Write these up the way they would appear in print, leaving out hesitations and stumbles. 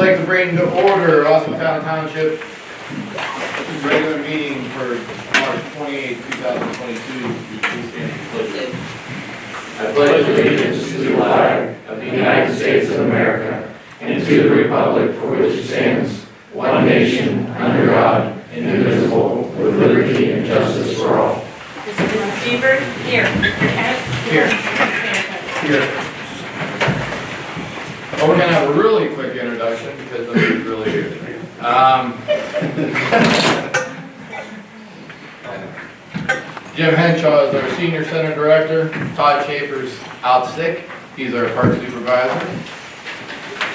like to bring to order Austintown Township regular meeting for March 28, 2022. Please stand for the pledge. I pledge allegiance to the flag of the United States of America and to the republic for which it stands, one nation, under God, indivisible, with liberty and justice for all. Mr. Beaver? Here. Mr. Kent? Here. Mr. Here. Oh, we're going to have a really quick introduction because nobody's really here today. Jim Henshaw is our Senior Center Director. Todd Schaefer's out sick. He's our Park Supervisor.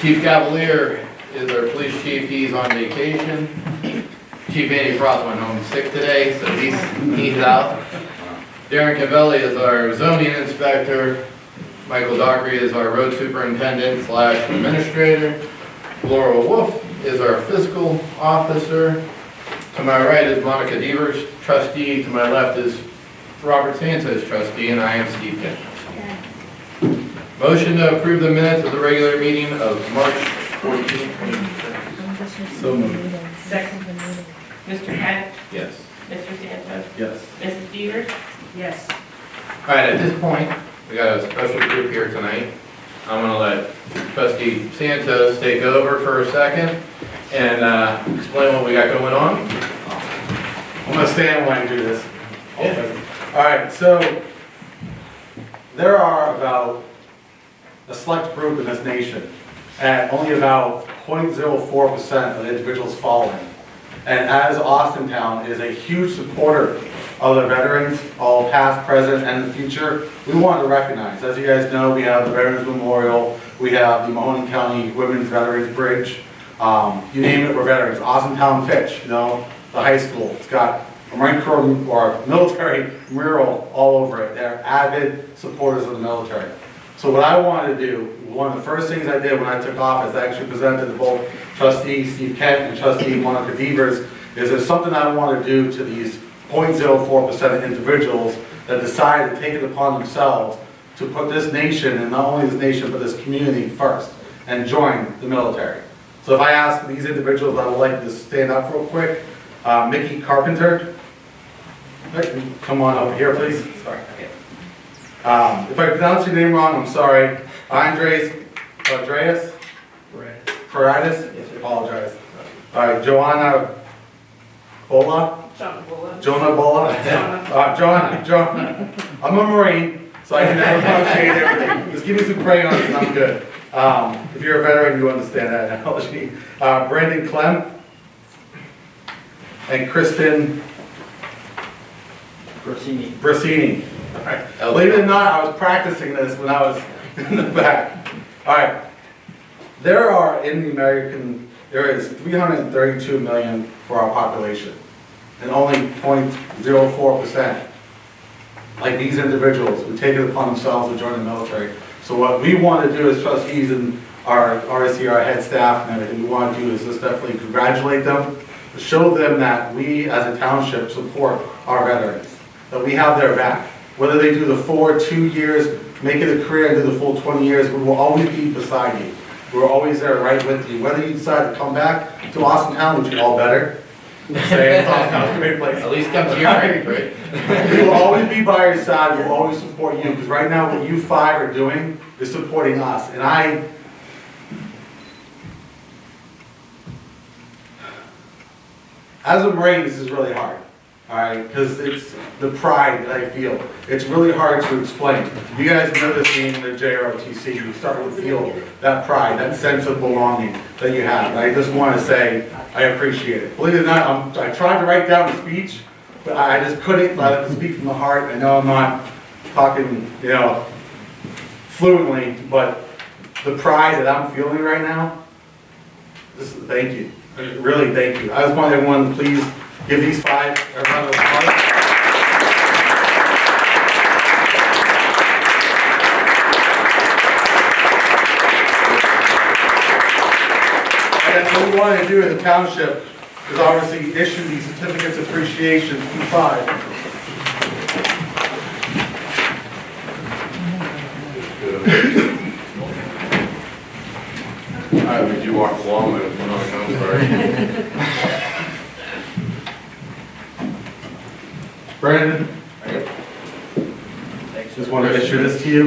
Chief Cavalier is our Police Chief. He's on vacation. Chief Andy Frost went home sick today, so he's out. Darren Cavelli is our Zoning Inspector. Michael Dockery is our Road Superintendent / Administrator. Laura Wolf is our Fiscal Officer. To my right is Monica Devers, Trustee. To my left is Robert Sanchez, Trustee, and I am Steve Kent. Motion to approve the minutes of the regular meeting of March 14, 2020. So moved. Second. Mr. Kent? Yes. Mr. Sanchez? Yes. Mrs. Beaver? Yes. All right, at this point, we got a special group here tonight. I'm going to let Trustee Santos take over for a second and explain what we got going on. I'm gonna stand when I do this. Yeah. All right, so there are about a select group in this nation, and only about 0.04% of the individuals following. And as Austintown is a huge supporter of the veterans, all past, present, and the future, we want to recognize. As you guys know, we have the Veterans Memorial, we have the Mahoning County Women's Veterans Bridge. You name it, we're veterans. Austintown Fitch, you know, the high school, it's got a Marine Corps or military mural all over it. They're avid supporters of the military. So what I wanted to do, one of the first things I did when I took office, I actually presented to both Trustee Steve Kent and Trustee Monica Devers, is there's something I want to do to these 0.04% of individuals that decide to take it upon themselves to put this nation, and not only this nation, but this community first, and join the military. So if I ask these individuals, I would like to stand up real quick. Mickey Carpenter. Come on over here, please. Sorry. If I pronounce your name wrong, I'm sorry. Andres Paredes? Yes, I apologize. All right, Joanna Bola? Jonah Bola? Jonah. I'm a Marine, so I can never pronunciate everything. Just give me some crayons and I'm good. If you're a veteran, you understand that analogy. Brandon Clem and Kristen Brasini. All right. Believe it or not, I was practicing this when I was in the back. All right. There are, in the American, there is 332 million for our population, and only 0.04%, like these individuals, who take it upon themselves to join the military. So what we want to do as trustees and our RSC, our head staff and everything, we want to do is just definitely congratulate them, show them that we as a township support our veterans, that we have their back. Whether they do the 2 years, make it a career and do the full 20 years, we will always be beside you. We're always there right with you. Whether you decide to come back to Austintown, which is all better, say Austintown's a great place. At least come to your area, right? We will always be by your side, we'll always support you, because right now what you five are doing is supporting us. And as a Marine, this is really hard, all right, because it's the pride that I feel. It's really hard to explain. You guys know this being in the JROTC, you start to feel that pride, that sense of belonging that you have. And I just want to say, I appreciate it. Believe it or not, I tried to write down the speech, but I just couldn't. I have to speak from the heart. I know I'm not talking, you know, fluently, but the pride that I'm feeling right now, thank you. Really, thank you. I just want everyone to please give these five a round of applause. And what we want to do in the township is obviously issue these certificates of appreciation to five. All right, would you walk along with it, I'm sorry. Brandon, just want to issue this to you.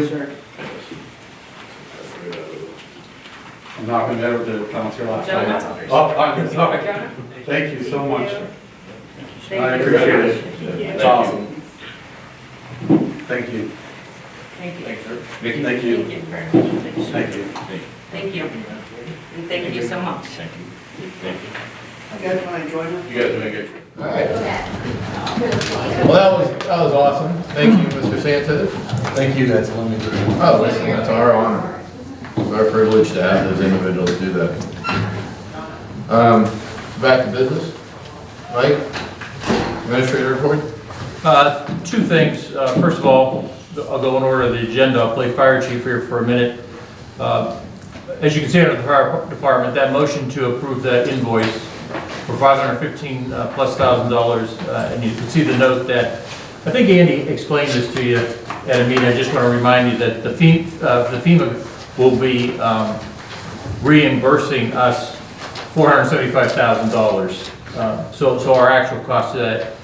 I'm not going to be able to pronounce your last name. Jonah. Oh, I'm sorry. Jonah? Thank you so much. Thank I you. appreciate it. Yeah. It's awesome. Thank you. Thank you. Thanks, sir. Thank you. Thank you very much. Thank you. Thank you. And thank you so much. Thank you. Thank you. You guys want to join us? You guys make it. All right. Well, that was awesome. Thank you, Mr. Sanchez. Thank you guys. Let me do it. Oh, listen, that's our honor. It's our privilege to have those individuals do that. Back to business. Mike, administrator report? Two things. First of all, I'll go in order of the agenda. I'll play fire chief here for a minute. As you can see under the fire department, that motion to approve that invoice for $515 plus $1,000, and you can see the note that, I think Andy explained this to you at a meeting. I just want to remind you that the FEMA will be reimbursing us $475,000. So our actual cost of that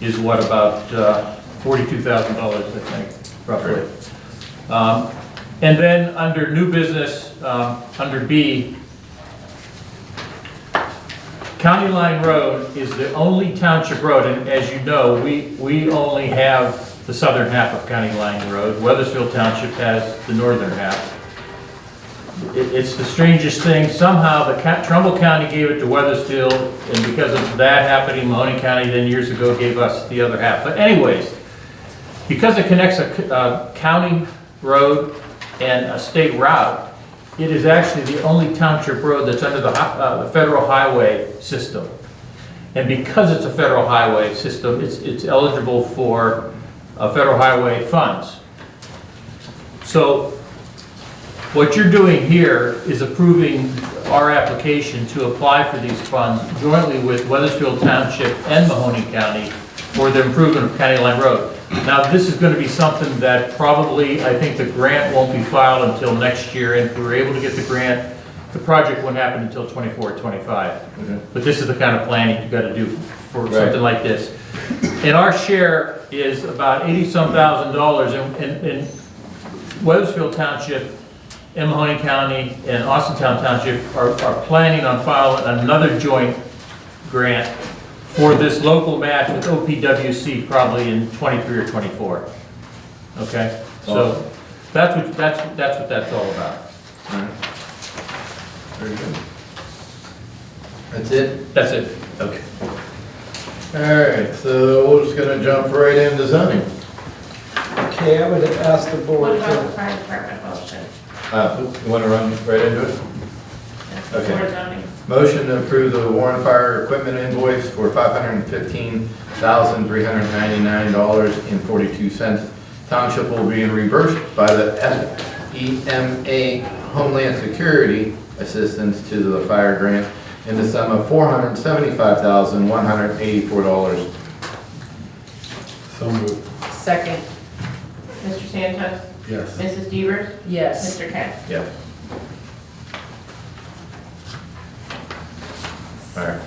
is what, about $42,000, I think, roughly. And then under new business, under B, County Line Road is the only township road, and as you know, we only have the southern half of County Line Road. Weathersfield Township has the northern half. It's the strangest thing. Somehow Trumbull County gave it to Weathersfield, and because of that happening, Mahoney County then years ago gave us the other half. But anyways, because it connects a county road and a state route, it is actually the only township road that's under the federal highway system. And because it's a federal highway system, it's eligible for federal highway funds. So what you're doing here is approving our application to apply for these funds jointly with Weathersfield Township and Mahoney County for the improvement of County Line Road. Now, this is going to be something that probably, I think the grant won't be filed until next year, and if we were able to get the grant, the project wouldn't happen until 24, 25. Okay. But this is the kind of planning you got to do for Right. something like this. And our share is about $80-some thousand, and Weathersfield Township and Mahoney County and Austintown Township are planning on filing another joint grant for this local match with OPWC probably in 23 or 24. Okay? So that's what that's all about. All right. Very good. That's it? That's it. Okay. All right, so we're just gonna jump right into zoning. Okay, I would ask the What board about the to, fire department motion? You wanna run right into it? That's Okay. before zoning. Motion to approve the Warren Fire Equipment invoice for $515,399.42. Township will be reimbursed by the FEMA Homeland Security Assistance to the Fire Grant in the sum of $475,184. So moved. Second. Mr. Sanchez? Yes. Mrs. Devers? yes, Mr. Kent? Yes. All right,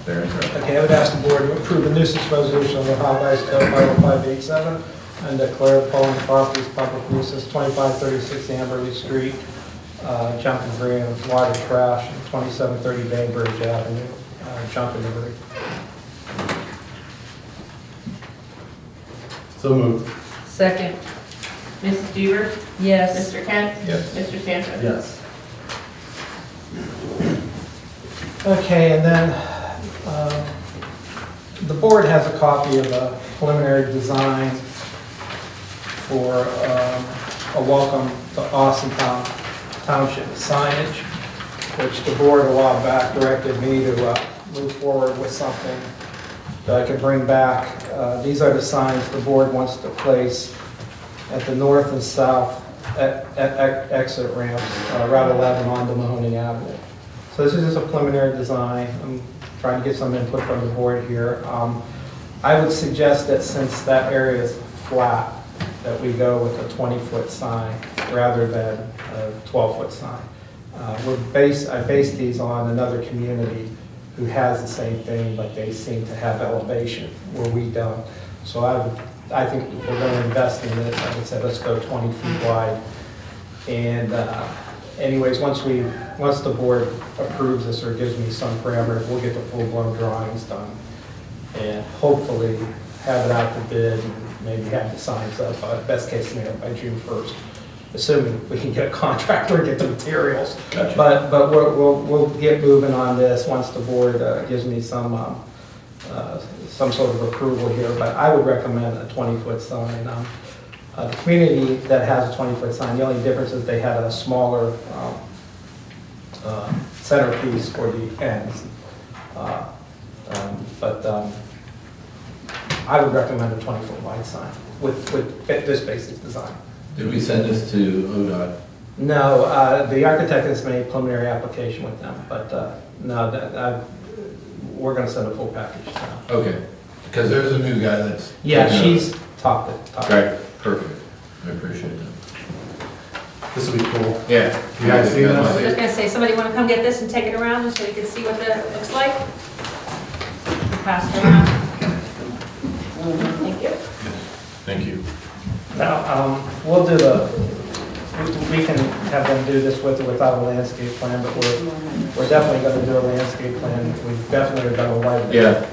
there is it. okay, I would ask the board to approve the nuisance resolution of the Ohio Vice Code 50587 and declare the following properties public nuisance: 2536 Amberley Street, junk and debris and water trash, and 2730 Bainbridge Avenue, junk and debris. So moved. Second. Mrs. Devers? Yes. Mr. Kent? Yes. Mr. Sanchez? Yes. Okay, and then the board has a copy of a preliminary design for a welcome to Austintown Township signage, which the board a while back directed me to move forward with something that I could bring back. These are the signs the board wants to place at the north and south exit ramps, Route 11 onto Mahoney Avenue. So this is just a preliminary design. I'm trying to get some input from the board here. I would suggest that since that area is flat, that we go with a 20-foot sign rather than a 12-foot sign. I based these on another community who has the same thing, but they seem to have elevation where we don't. So I think if we're going to invest in this, I would say let's go 20 feet wide. And anyways, once the board approves this or gives me some parameters, we'll get the full-blown drawings done. And hopefully have it out to bid and maybe have the signs up, best case scenario, by June 1st. Assuming we can get a contractor and get the materials. Gotcha. But we'll get moving on this once the board gives me some sort of approval here. But I would recommend a 20-foot sign. The community that has a 20-foot sign, the only difference is they had a smaller centerpiece for the ends. I would recommend a 20-foot wide sign with this basic design. Did we send this to ODOT? No, the architect has made preliminary application with them, but no, we're going to send a full package now. Okay, because there's a new guy that's. Yeah, taking she's topped it. Right, perfect. I appreciate that. This will be cool. Yeah. You guys see I was this? just gonna say, somebody wanna come get this and take it around just so you can see what that looks like? Pass it around. Thank you. Thank you. Now, we'll do we can have them do this with or without a landscape plan, but we're definitely going to do a landscape plan. We've definitely got a light. Yeah,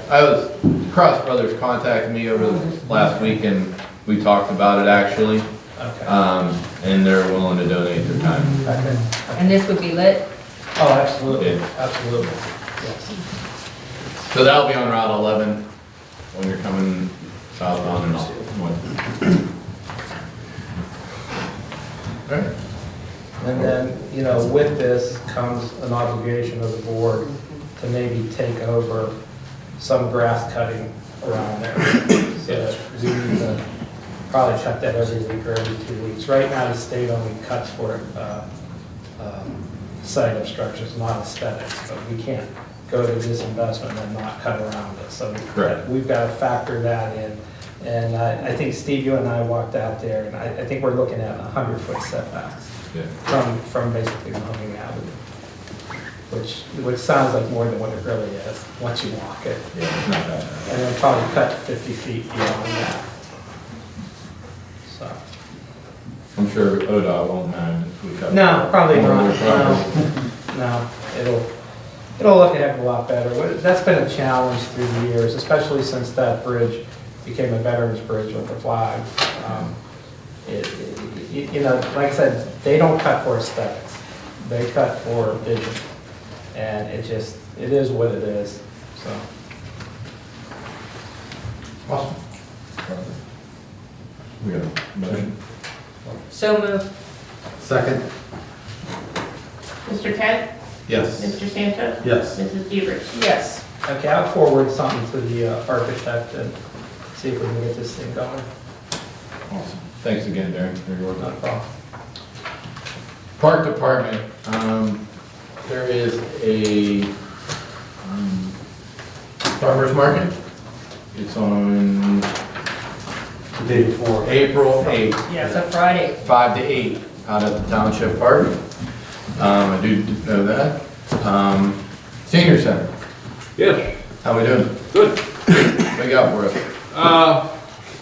Cross Brothers contacted me over the last week and we talked about it actually. Okay. And they're willing to donate their time. Okay. And this would be lit? Oh, absolutely, Yeah. absolutely. Yes. So that'll be on Route 11 when you're coming southbound and north. All right. And then, with this comes an obligation of the board to maybe take over some grass cutting around there. So we need to probably cut that every week or every 2 weeks. Right now, the state only cuts for site obstructions, not aesthetics, but we can't go to this investment and not cut around it. So Correct. we've got to factor that in. And I think, Steve, you and I walked out there, and I think we're looking at 100-foot setbacks Yeah. from basically Mahoning Avenue, which sounds like more than what it really is once you walk it. Yeah, it's not bad. And then probably cut 50 feet beyond that. So, I'm sure ODOT won't mind if we cut. no, probably more not. of their property. No, it'll look a heck of a lot better. That's been a challenge through the years, especially since that bridge became a veterans bridge with the flag. Like I said, they don't cut for aesthetics. They cut for vision. And it is what it is, so. Awesome. We got a motion? So moved. Second? Mr. Kent? Yes. Mr. Santos? Yes. Mrs. Devers? Yes. Okay, I'll forward something to the architect and see if we can get this thing going. Awesome. Thanks again, Darren, for your Not a work. problem. Park Department, there is a farmer's market. It's on The day before. April 8th. Yeah, it's a Friday. 5 to 8 out at the Township Park. I do know that. Senior Center, Yes, how we doing? good. What you got for us?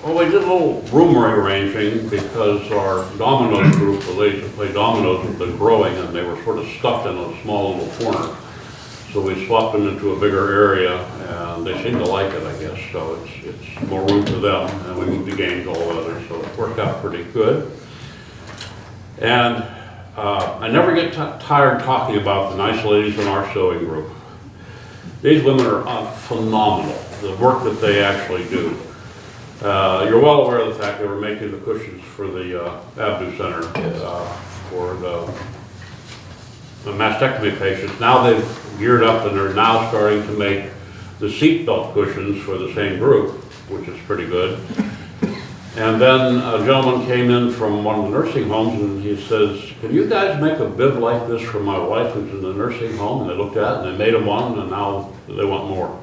Well, we did a little room rearranging because our dominoes group, the ladies that play dominoes, have been growing and they were sort of stuffed in a small little corner. So we swapped them into a bigger area and they seem to like it, I guess. So it's more room for them and we moved the games all weather, so it worked out pretty good. And I never get tired talking about the nice ladies in our sewing group. These women are phenomenal, the work that they actually do. You're well aware of the fact they were making the cushions for the Avenue Center for the mastectomy patients. Now they've geared up and they're now starting to make the seat belt cushions for the same group, which is pretty good. And then a gentleman came in from one of the nursing homes and he says, can you guys make a bib like this for my wife who's in the nursing home? And they looked at it and they made him one and now they want more.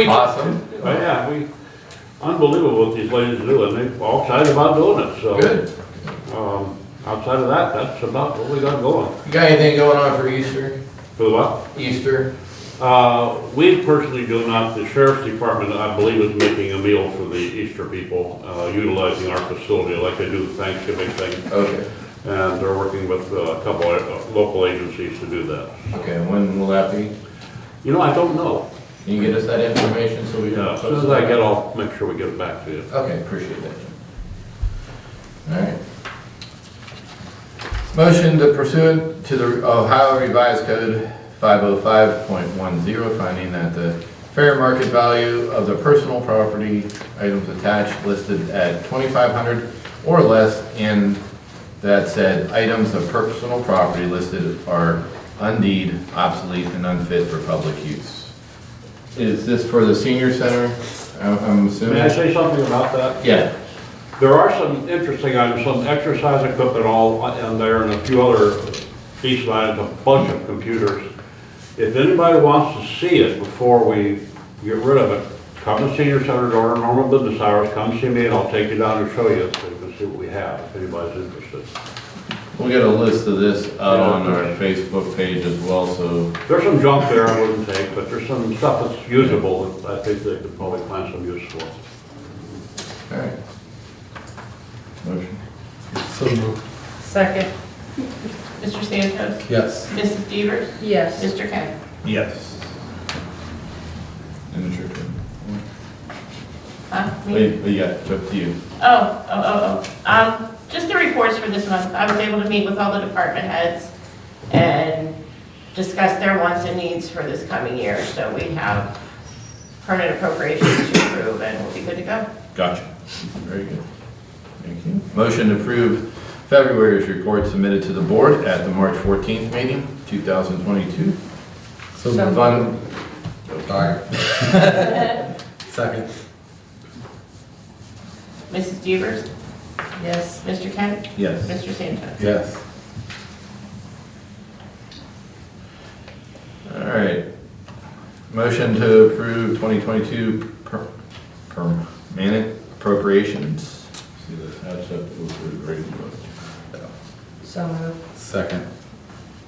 Awesome. But yeah, unbelievable what these ladies do and they're all excited about doing it, so. Good. outside of that, that's about what we got going. You got anything going on for Easter? For what? Easter? We personally do not. The sheriff's department, I believe, is making a meal for the Easter people, utilizing our facility like they do the Thanksgiving thing. Okay. And they're working with a couple of local agencies to do that. Okay, and when will that be? You know, I don't know. Can you get us that information so we can? As soon as I get, I'll make sure we get it back to you. Okay, appreciate that. All right. Motion to pursuant to the Ohio Revised Code 505.10, finding that the fair market value of the personal property items attached listed at $2,500 or less, and that said items of personal property listed are undeed, obsolete, and unfit for public use. Is this for the senior center? I'm assuming? May I say something about that? Yeah. There are some interesting items, some exercise equipment all in there and a few other decent items, a bunch of computers. If anybody wants to see it before we get rid of it, come to Senior Center during normal business hours, come see me and I'll take you down and show you so you can see what we have, if anybody's interested. We'll get a list of this out on our Facebook page as well, so. There's some junk there I wouldn't take, but there's some stuff that's usable that I think they could probably find some use for. All right. Motion? So moved. Second. Mr. Santos? Yes. Mrs. Devers? Yes. Mr. Kent? Yes. And it's your turn. Huh? Me? Wait, yeah, it's up to you. Just the reports for this month. I was able to meet with all the department heads and discuss their wants and needs for this coming year. So we have permanent appropriations to approve and we'll be good to go. Gotcha. Very good. Thank you. Motion to approve February's report submitted to the board at the March 14th meeting, 2022. So So moved. Fund. Aye. Second. Mrs. Devers? Yes. Mr. Kent? Yes. Mr. Santos? Yes. All right. Motion to approve 2022 permanent appropriations. See this hatch up, it was really great. So moved. Second.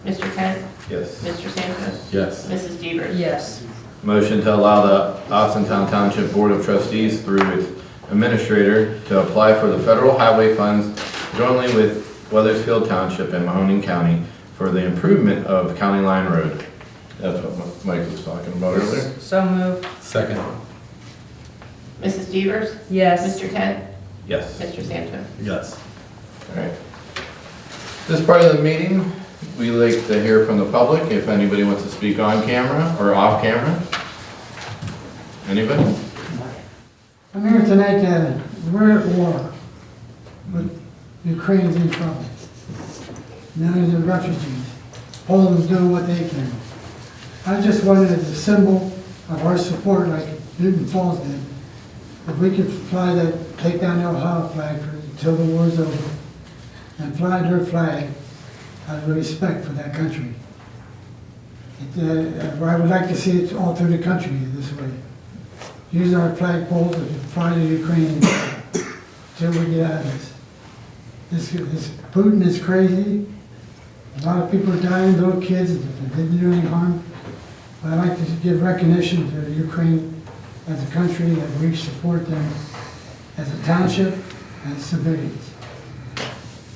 Mr. Kent? Yes. Mr. Santos? Yes. Mrs. Devers? Yes. Motion to allow the Austintown Township Board of Trustees through its administrator to apply for the federal highway funds jointly with Weathersfield Township and Mahoning County for the improvement of County Line Road. That's what Mike was talking about earlier. So moved. Second. Mrs. Devers? Yes. Mr. Kent? Yes. Mr. Santos? Yes. All right. This part of the meeting, we like to hear from the public, if anybody wants to speak on camera or off camera. Anybody? I'm here tonight, we're at war with Ukraine's in trouble. Millions of refugees. Poland's doing what they can. I just wanted as a symbol of our support, like Newton Falls did, if we could fly that, take down the Ohio flag until the war's over, and fly their flag out of respect for that country. I would like to see it all through the country this way. Use our flagpoles to fly to Ukraine till we get out of this. This Putin is crazy. A lot of people are dying, little kids that didn't do any harm. But I'd like to give recognition to Ukraine as a country that we support them as a township and civilians.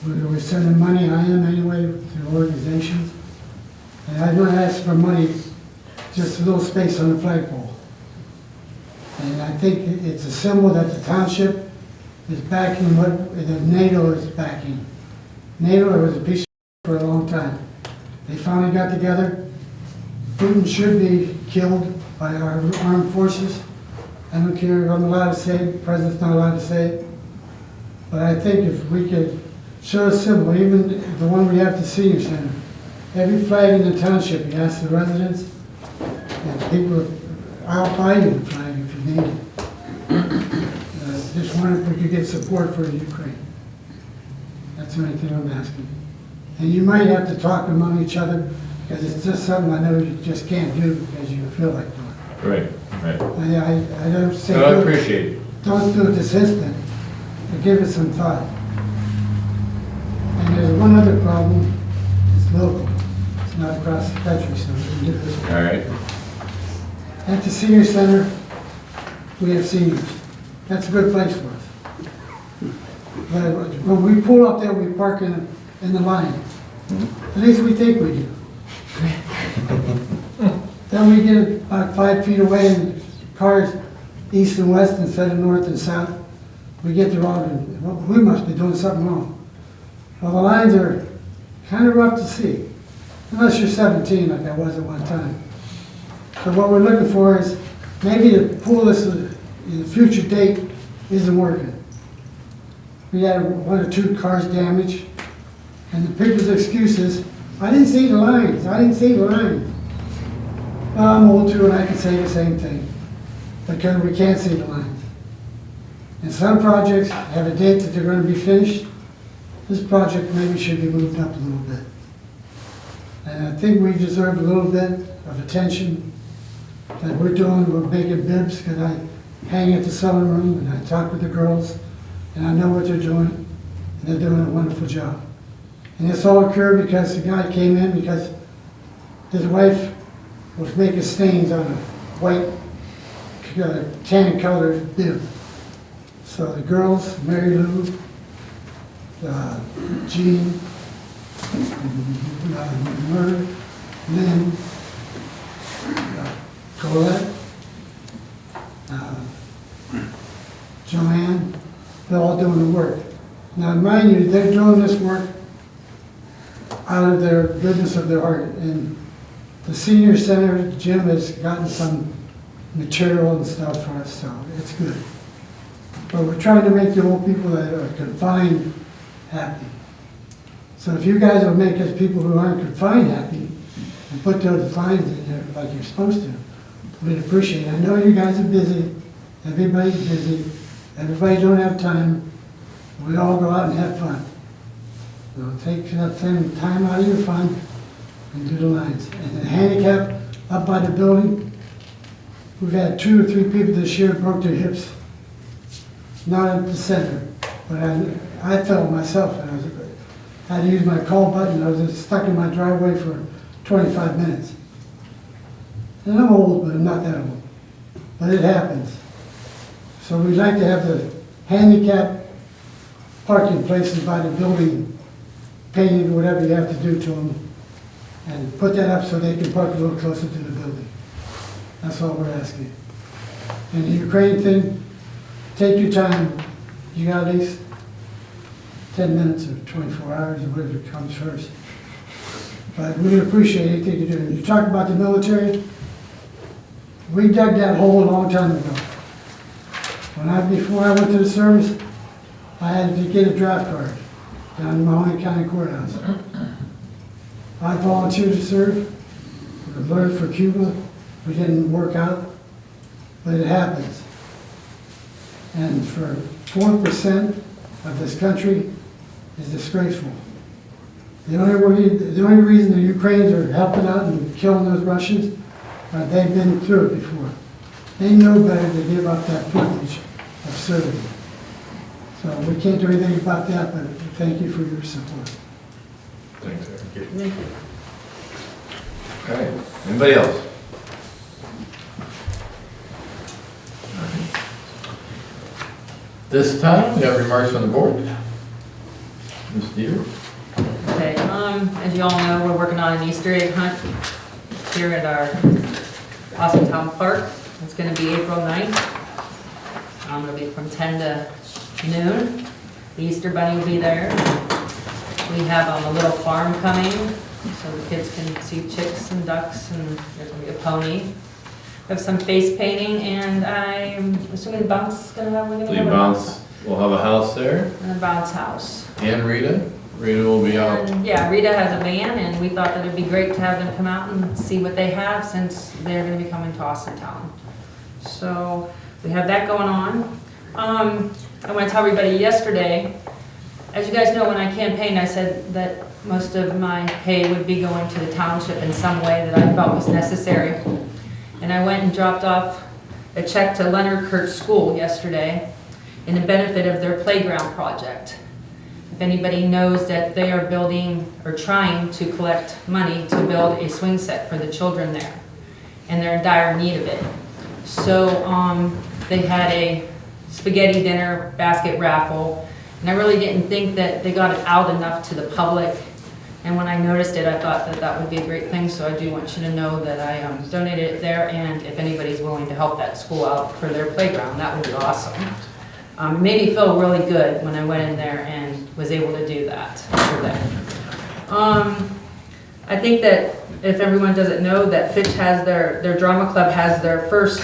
We're sending money, I am anyway, to organizations. And I don't ask for money, just a little space on the flagpole. And I think it's a symbol that the township is backing what the NATO is backing. NATO was a piece of for a long time. They finally got together. Putin should be killed by our armed forces. I don't care if I'm allowed to say it, the president's not allowed to say it. But I think if we could show a symbol, even the one we have at the senior center, every flag in the township, you ask the residents, and people, I'll buy you the flag if you need it. Just wonder if we could get support for Ukraine. That's the only thing I'm asking. And you might have to talk among each other, because it's just something I know you just can't do because you feel like doing it. Right, right. I don't say, No, I appreciate it. don't do it this instant, but give it some thought. And there's one other problem, it's local, it's not across the country, so we can do this. All right. At the senior center, we have seniors. That's a good place for us. But when we pull up there, we park in the line. At least we think we do. Then we get about 5 feet away and cars east and west instead of north and south. We get the wrong, well, we must be doing something wrong. Well, the lines are kind of rough to see, unless you're 17 like I was at one time. So what we're looking for is maybe to pull this in a future date isn't working. We had 1 or 2 cars damaged, and the people's excuse is, I didn't see the lines, I didn't see the lines. Well, I'm old too, and I can say the same thing, because we can't see the lines. And some projects have a date that they're going to be finished. This project maybe should be moved up a little bit. And I think we deserve a little bit of attention that we're doing. We're making bibs, because I hang at the sewing room and I talk with the girls, and I know what they're doing, and they're doing a wonderful job. And this all occurred because the guy came in because his wife was making stains on a white, tan colored bib. So the girls, Mary Lou, Jean, Murder, Lynn, Colette, Joanne, they're all doing the work. Now, mind you, they're doing this work out of their goodness of their heart. And the senior center, Jim has gotten some material and stuff for us, so it's good. But we're trying to make the old people that are confined happy. So if you guys will make us people who aren't confined happy and put those fines in there like you're supposed to, we'd appreciate it. I know you guys are busy, everybody's busy, everybody don't have time. We all go out and have fun. So take that same time out of your fun and do the lines. And the handicap up by the building, we've had 2 or 3 people this year broke their hips. Not at the center, but I fell myself. And I had to use my call button. I was stuck in my driveway for 25 minutes. And I'm old, but I'm not that old. But it happens. So we'd like to have the handicap parking places by the building painted, whatever you have to do to them, and put that up so they can park a little closer to the building. That's all we're asking. And the Ukraine thing, take your time. You got at least 10 minutes or 24 hours or whatever comes first. But we appreciate anything you do. You talk about the military, we dug that hole a long time ago. Before I went to the service, I had to get a draft card down in Mahoney County Courthouse. I volunteered to serve, I learned for Cuba. We didn't work out, but it happens. And for 4% of this country is disgraceful. The only reason the Ukrainians are helping out and killing those Russians, they've been through it before. They know better to give up that privilege of serving. So we can't do anything about that, but thank you for your support. Thanks, Eric. Thank you. Okay, anybody else? This time, we have remarks from the board. Ms. Dieter? Okay, as you all know, we're working on an Easter egg hunt here at our Austintown Park. It's gonna be April 9th. It'll be from 10 to noon. The Easter Bunny will be there. We have a little farm coming, so the kids can see chicks and ducks, and there's gonna be a pony. We have some face painting, and I'm assuming Bounce is gonna have, we're gonna have a Bounce, we'll have a house there, and a bounce house. and Rita will be out. And, yeah, Rita has a van, and we thought that it'd be great to have them come out and see what they have, since they're gonna be coming to Austintown. So, we have that going on. I want to tell everybody yesterday, as you guys know, when I campaigned, I said that most of my pay would be going to the township in some way that I felt was necessary. And I went and dropped off a check to Leonard Kurtz School yesterday in the benefit of their playground project. if anybody knows that they are building or trying to collect money to build a swing set for the children there, and they're in dire need of it. So they had a spaghetti dinner basket raffle, and I really didn't think that they got it out enough to the public. And when I noticed it, I thought that that would be a great thing, so I do want you to know that I donated it there, and if anybody's willing to help that school out for their playground, that would be awesome. It made me feel really good when I went in there and was able to do that for them. I think that if everyone doesn't know, that Fitch has their drama club has their first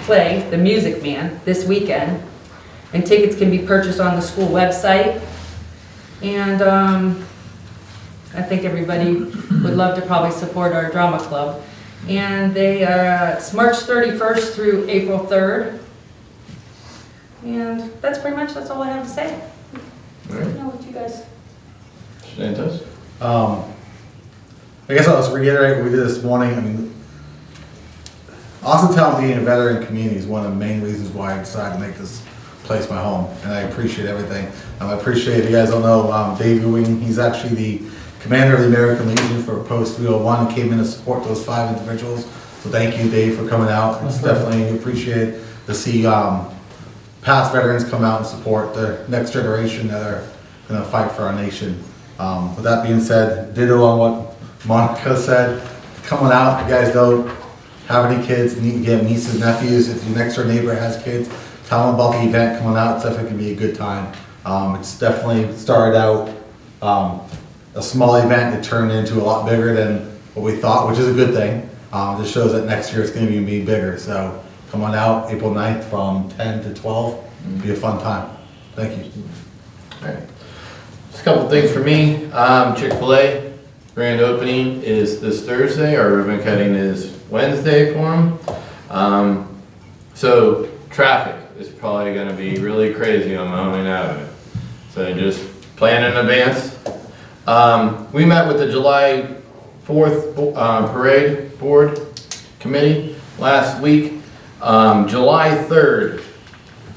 play, The Music Man, this weekend, and tickets can be purchased on the school website. And I think everybody would love to probably support our drama club. And they are, it's March 31st through April 3rd. And that's pretty much, that's all I have to say. All right. You know what you guys. Santos? I guess I'll just reiterate what we did this morning. I mean, Austintown being a veteran community is one of the main reasons why I decided to make this place my home, and I appreciate everything. I appreciate, if you guys don't know, Dave Ewing, he's actually the commander of the American Legion for Post 301, and came in to support those 5 individuals. So thank you, Dave, for coming out. It's definitely appreciated to see past veterans come out and support the next generation that are going to fight for our nation. With that being said, ditto on what Monica said. Coming out, if you guys don't have any kids, you have nieces, nephews, if your next door neighbor has kids, tell them about the event coming out. It's definitely going to be a good time. It's definitely started out a small event. It turned into a lot bigger than what we thought, which is a good thing. This shows that next year it's going to be bigger. So come on out April 9th from 10 to 12. It'll be a fun time. Thank you. All right. Just a couple things for me. Chick-fil-A grand opening is this Thursday. Our ribbon cutting is Wednesday for them. So traffic is probably going to be really crazy on Mahoning Avenue. So just plan in advance. We met with the July 4th parade board committee last week. July 3rd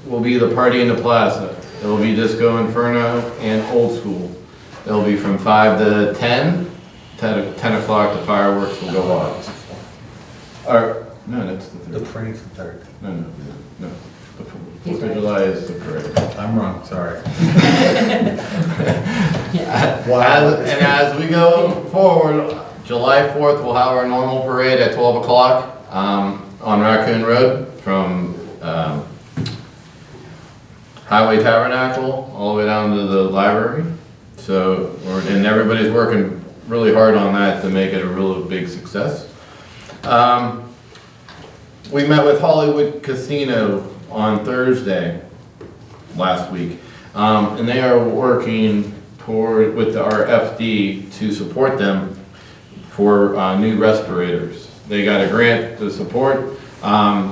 will be the party in the plaza. It will be Disco Inferno and Old School. It'll be from 5 to 10. 10 o'clock the fireworks will go off. Or, no, that's the 3rd. The parade's the 3rd. No. The 4th of July is the parade. I'm wrong, sorry. As we go forward, July 4th, we'll have our normal parade at 12 o'clock on Raccoon Road from Highway Tabernacle all the way down to the library. So, and everybody's working really hard on that to make it a real big success. We met with Hollywood Casino on Thursday last week, and they are working with our FD to support them for new respirators. They got a grant to support.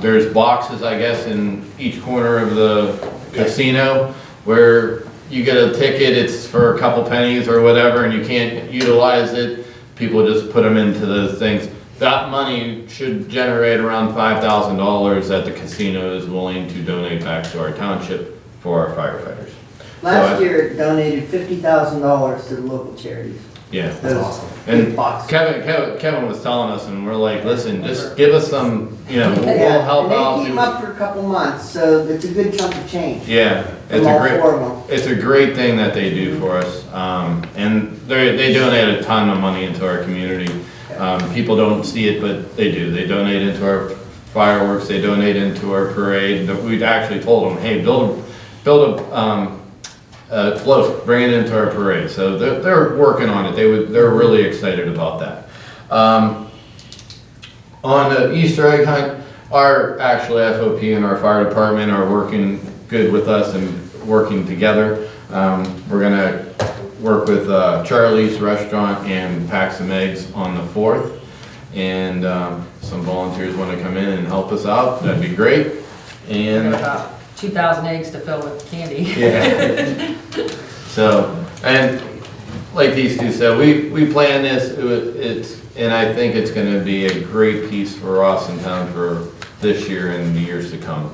There's boxes, I guess, in each corner of the casino where you get a ticket, it's for a couple pennies or whatever, and you can't utilize it. People just put them into those things. That money should generate around $5,000 that the casino is willing to donate back to our township for our firefighters. Last year, it donated $50,000 to the local charities. Yeah. That's awesome. And boxes. Kevin was telling us, and we're like, listen, just give us some, we'll help And out. they keep them up for a couple months, so it's a good chunk of change. Yeah, From all 4 of them. it's a great thing that they do for us. And they donate a ton of money into our community. People don't see it, but they do. They donate into our fireworks, they donate into our parade. We'd actually told them, hey, build a float, bring it into our parade. So they're working on it. They're really excited about that. On the Easter egg hunt, our actual FOP and our fire department are working good with us and working together. We're gonna work with Charlie's Restaurant and pack some eggs on the 4th. And some volunteers wanna come in and help us out, that'd be great. And About 2,000 eggs to fill with candy. yeah. So, and like these two said, we planned this, and I think it's gonna be a great piece for Austintown for this year and the years to come.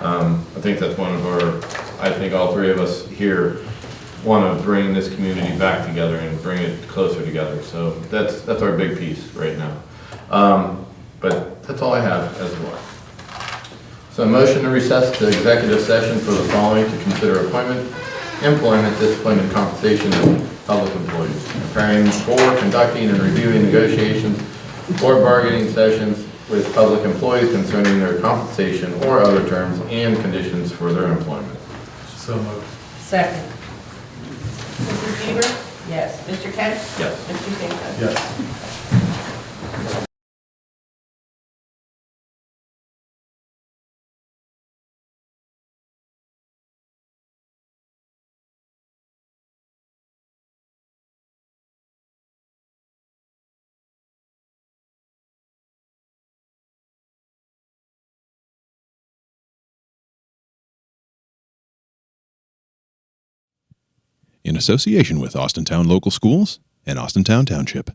I think that's one of I think all 3 of us here want to bring this community back together and bring it closer together. So that's our big piece right now. But that's all I have as well. So a motion to recess to executive session for the following to consider appointment, employment, discipline, and compensation of public employees. Preparing for, conducting, and reviewing negotiations or bargaining sessions with public employees concerning their compensation or other terms and conditions for their employment. So moved. Second. Mrs. Bieber? Yes. Mr. Kent? Yes. Mr. Singleton? Yes. in association with Austintown Local Schools and Austintown Township.